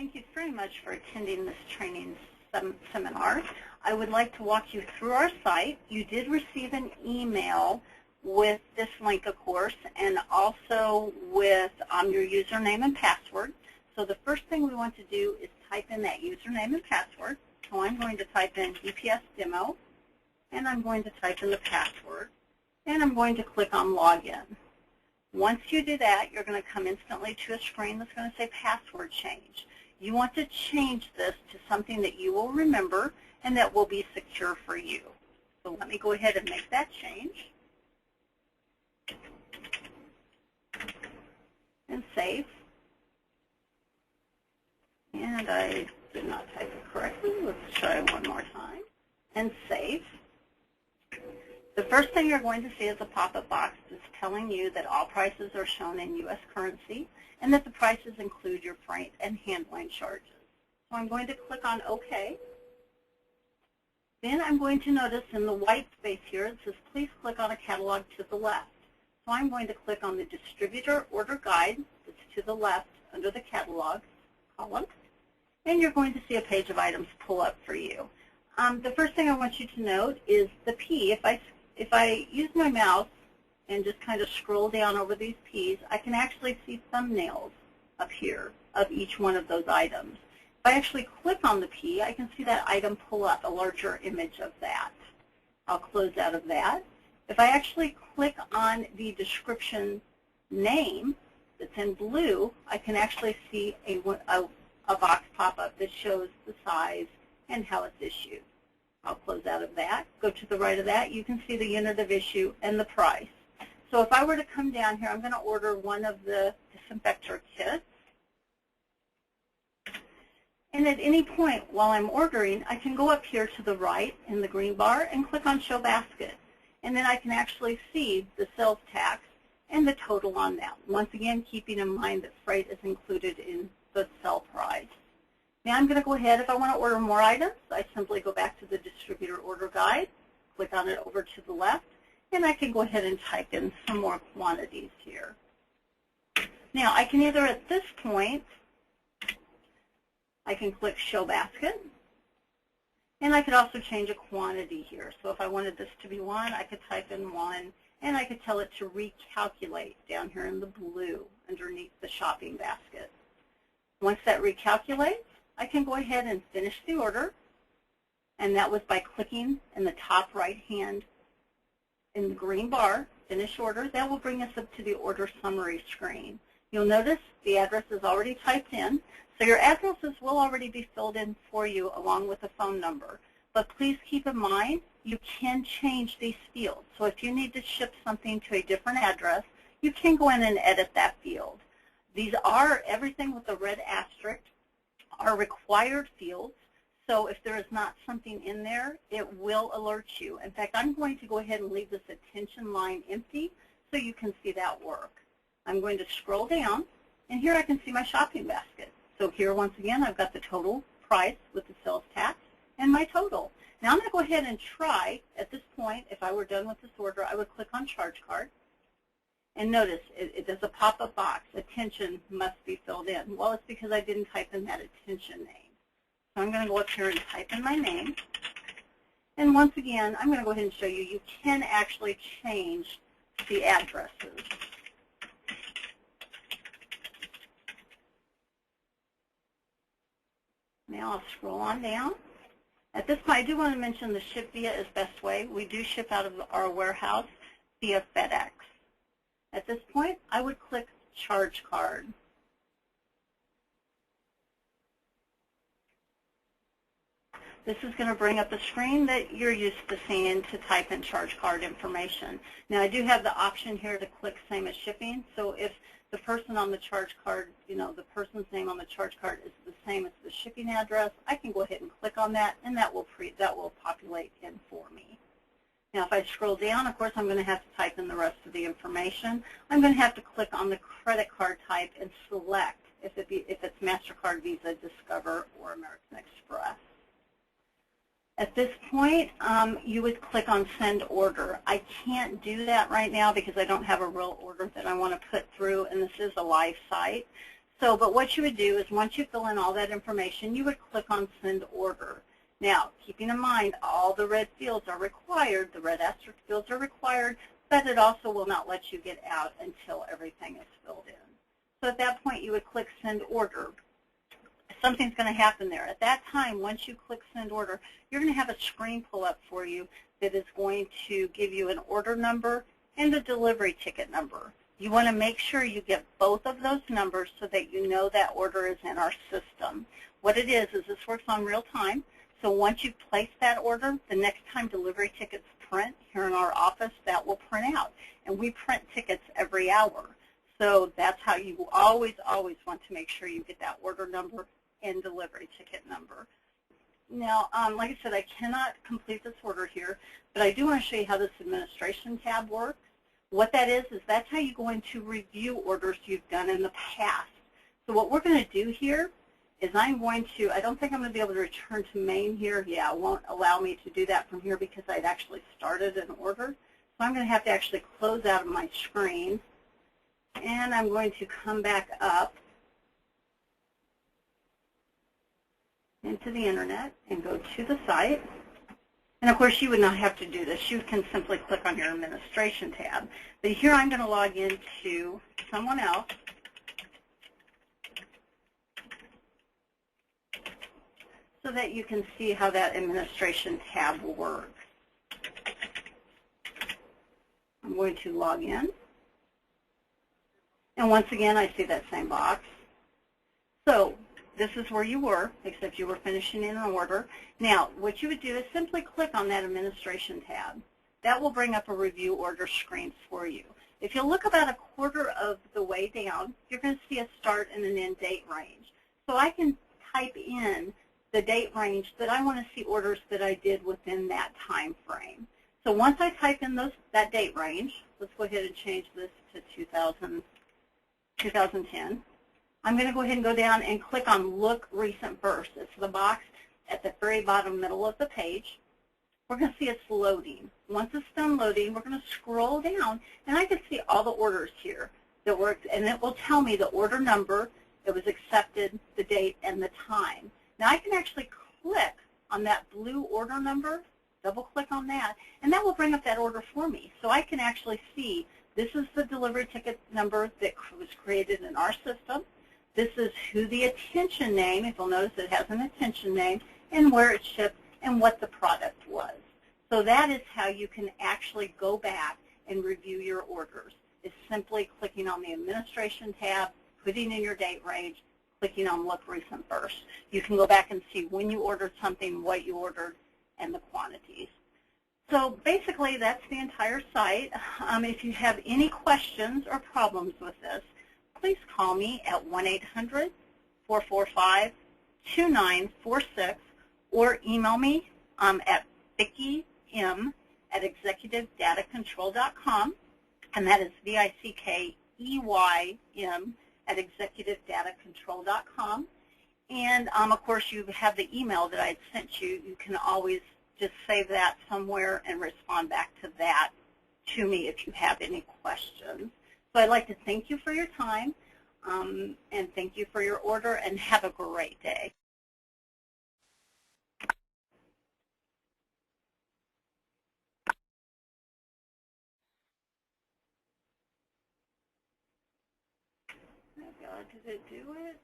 Thank you very much for attending this training seminar. I would like to walk you through our site. You did receive an email with this link, of course, and also with your username and password. So the first thing we want to do is type in that username and password. So I'm going to type in DPS Demo, and I'm going to type in the password, and I'm going to click on Login. Once you do that, you're going to come instantly to a screen that's going to say Password Change. You want to change this to something that you will remember and that will be secure for you. So let me go ahead and make that change. And save. And I did not type it correctly. Let's try one more time. And save. The first thing you're going to see is a pop-up box that's telling you that all prices are shown in U.S. currency and that the prices include your freight and handling charges. So I'm going to click on OK. Then I'm going to notice in the white space here it says please click on a catalog to the left. So I'm going to click on the Distributor Order Guide that's to the left under the Catalog column, and you're going to see a page of items pull up for you. The first thing I want you to note is the P. If I use my mouse and just kind of scroll down over these Ps, I can actually see thumbnails up here of each one of those items. If I actually click on the P, I can see that item pull up, a larger image of that. I'll close out of that. If I actually click on the description name that's in blue, I can actually see a box pop up that shows the size and how it's issued. I'll close out of that. Go to the right of that. You can see the unit of issue and the price. So if I were to come down here, I'm going to order one of the disinfector kits. And at any point while I'm ordering, I can go up here to the right in the green bar and click on Show Basket. And then I can actually see the sales tax and the total on that. Once again, keeping in mind that freight is included in the sell price. Now I'm going to go ahead, if I want to order more items, I simply go back to the Distributor Order Guide, click on it over to the left, and I can go ahead and type in some more quantities here. Now I can either at this point, I can click Show Basket, and I could also change a quantity here. So if I wanted this to be 1, I could type in 1, and I could tell it to recalculate down here in the blue underneath the shopping basket. Once that recalculates, I can go ahead and finish the order, and that was by clicking in the top right hand in the green bar, Finish Order. That will bring us up to the order summary screen. You'll notice the address is already typed in, so your addresses will already be filled in for you along with the phone number. But please keep in mind, you can change these fields. So if you need to ship something to a different address, you can go in and edit that field. These are, everything with the red asterisk, are required fields. So if there is not something in there, it will alert you. In fact, I'm going to go ahead and leave this attention line empty so you can see that work. I'm going to scroll down, and here I can see my shopping basket. So here, once again, I've got the total price with the sales tax and my total. Now I'm going to go ahead and try, at this point, if I were done with this order, I would click on Charge Card. And notice, it does a pop-up box. Attention must be filled in. Well, it's because I didn't type in that attention name. So I'm going to go up here and type in my name. And once again, I'm going to go ahead and show you, you can actually change the addresses. Now I'll scroll on down. At this point, I do want to mention the ship via is best way. We do ship out of our warehouse via FedEx. At this point, I would click Charge Card. This is going to bring up a screen that you're used to seeing to type in charge card information. Now, I do have the option here to click Same as Shipping. So if the person on the charge card, the person's name on the charge card is the same as the shipping address, I can go ahead and click on that, and that will populate in for me. Now, if I scroll down, of course, I'm going to have to type in the rest of the information. I'm going to have to click on the credit card type and select if it's MasterCard, Visa, Discover, or American Express. At this point, you would click on Send Order. I can't do that right now because I don't have a real order that I want to put through, and this is a live site. So, but what you would do is once you fill in all that information, you would click on Send Order. Now, keeping in mind all the red fields are required, the red asterisk fields are required, but it also will not let you get out until everything is filled in. So at that point, you would click Send Order. Something's going to happen there. At that time, once you click Send Order, you're going to have a screen pull up for you that is going to give you an order number and a delivery ticket number. You want to make sure you get both of those numbers so that you know that order is in our system. What it is this works on real time. So once you've placed that order, the next time delivery tickets print here in our office, that will print out. And we print tickets every hour. So that's how you always want to make sure you get that order number and delivery ticket number. Now, like I said, I cannot complete this order here, but I do want to show you how this administration tab works. What that is that's how you go in to review orders you've done in the past. So what we're going to do here is I'm going to, I don't think I'm going to be able to return to main here. Yeah, it won't allow me to do that from here because I'd actually started an order. So I'm going to have to actually close out of my screen. And I'm going to come back up into the internet and go to the site. And of course, you would not have to do this. You can simply click on your administration tab. But here I'm going to log into someone else. So that you can see how that administration tab works. I'm going to log in. And once again, I see that same box. So this is where you were, except you were finishing in an order. Now, what you would do is simply click on that administration tab. That will bring up a review order screen for you. If you look about a quarter of the way down, you're going to see a start and an end date range. So I can type in the date range that I want to see orders that I did within that time frame. So once I type in that date range, let's go ahead and change this to 2010. I'm going to go ahead and go down and click on Look Recent Burst. It's the box at the very bottom middle of the page. We're going to see it's loading. Once it's done loading, we're going to scroll down, and I can see all the orders here that worked, and it will tell me the order number, it was accepted, the date, and the time. Now I can actually click on that blue order number, double click on that, and that will bring up that order for me. So I can actually see this is the delivery ticket number that was created in our system. This is who the attention name, if you'll notice it has an attention name, and where it shipped and what the product was. So that is how you can actually go back and review your orders, is simply clicking on the administration tab, putting in your date range, clicking on Look Recent Burst. You can go back and see when you ordered something, what you ordered, and the quantities. So basically, that's the entire site. If you have any questions or problems with this, please call me at 1-800-445-2946 or email me at vickyM@executivedatacontrol.com, and that is VICKEYM@executivedatacontrol.com. And of course, you have the email that I had sent you. You can always just save that somewhere and respond back to that to me if you have any questions. So I'd like to thank you for your time and thank you for your order, and have a great day. Oh God, did it do it?